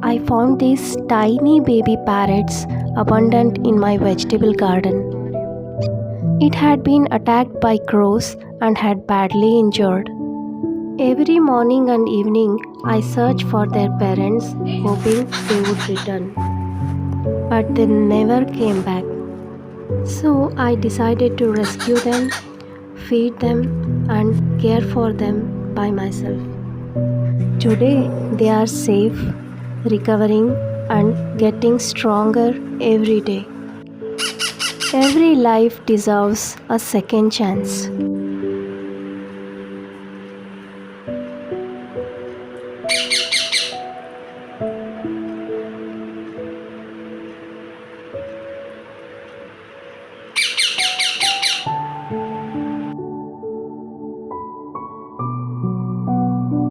I found these tiny baby parrots abundant in my vegetable garden. It had been attacked by crows and had badly injured. Every morning and evening, I searched for their parents, hoping they would return. But they never came back. So I decided to rescue them, feed them, and care for them by myself. Today, they are safe, recovering, and getting stronger every day. Every life deserves a second chance.